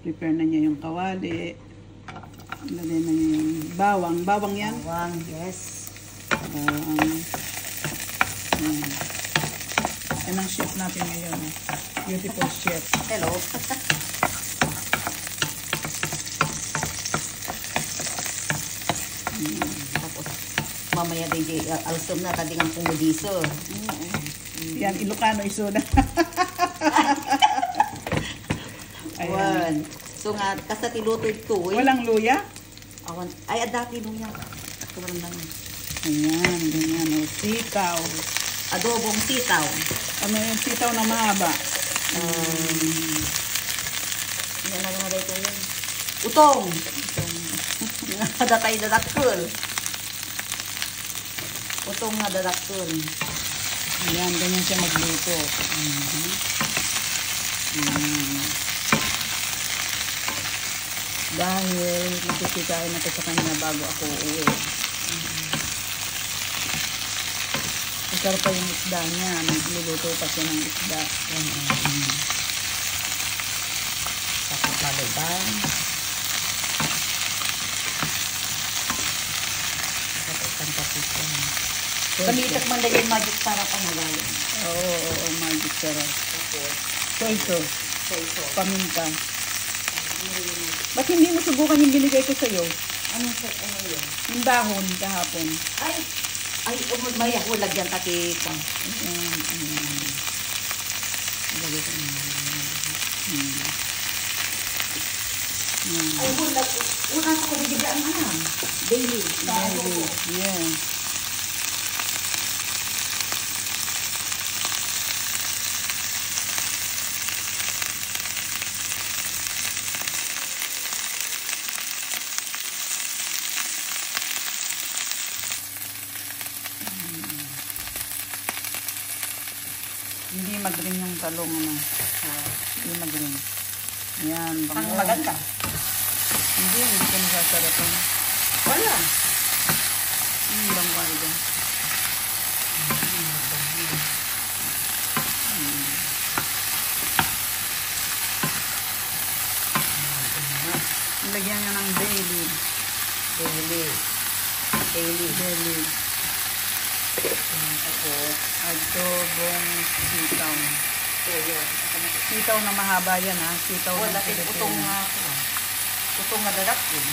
prepare na niya yung kawali. Lagyan na niya yung bawang. Bawang yan? Bawang, yes. Bawang. Yan ang chef natin ngayon. Beautiful chef. Hello. Tapos, mamaya din alsom na tadi ang pumudiso. Yan, Ilocano iso na. Ayan. So nga, kasta tiluto ito eh. Walang luya? Awan. Ay, dati luya. Tumaran lang. Ayan, ganyan. O, sitaw. Adobong sitaw. Ano yung sitaw na mahaba? Yan na nga dito yun. Utong! Datay dadakul. Utong nga dadakul. Ayan, ganyan siya magluto. Dahil makikikain na to sa kanya bago ako uuwi. Masarap pa yung isda niya. Nagluluto pa siya ng isda. Tapos laluban. Tapos ang papitan. Panitak man dahil yung magic sarap ang magaling. Oo, magic sarap. Tapos, Soy sauce. soy sauce. Paminta. Ba't hindi mo subukan yung binigay ko sa'yo? Ano yun? Yung dahon kahapon. Ay, may ako lagyan taki kang. Lagyan ko na. Ay, una ko bigyan ang daily. Yeah. Hindi mag-green yung talong, ano. Hindi mag-green. Yan, Ang maganda. Hindi ko nasasarapan. Wala. Bangway doon. Lagyan nga ng bay leaf. Daily. Tapos, adobong sitaw. So, yun. Sitaw na mahaba yan, ha? Sitaw Wala, na Pilipino. utong nga ako. Utong nga dadak yun.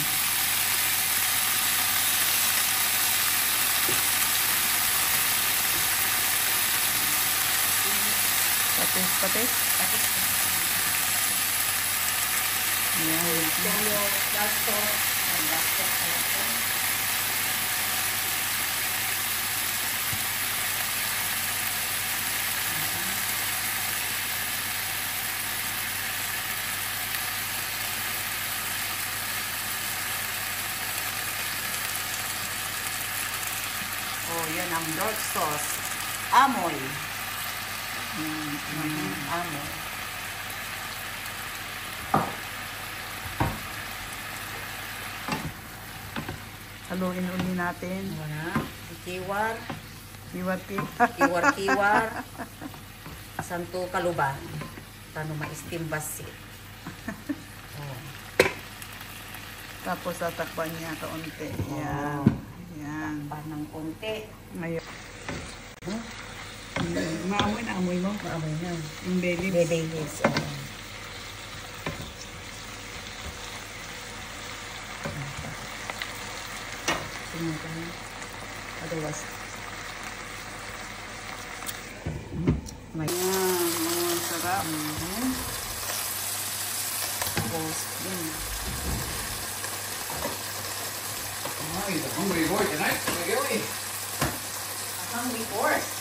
Patis. Yan. So, yung last sauce. Ang last sauce talaga. Oh, yan ang dark sauce. Amoy. Amoy. Haluin uli natin. Wala. Kiwar. Kiwat-kiwat. Kiwar-kiwar. Santo kaluban. Tano ma-steam basit. Oh. Tapos tatakpan niya kaunti. Yan. Yan. Panang konti. Ngayon. Maamoy na amoy mo. Maamoy na. Yung bay leaves. Bay leaves. Tingnan ko na. Otherwise. May. Yan. Oh, sarap. Tapos, yun. Oh, he's a hungry boy tonight. A hungry horse.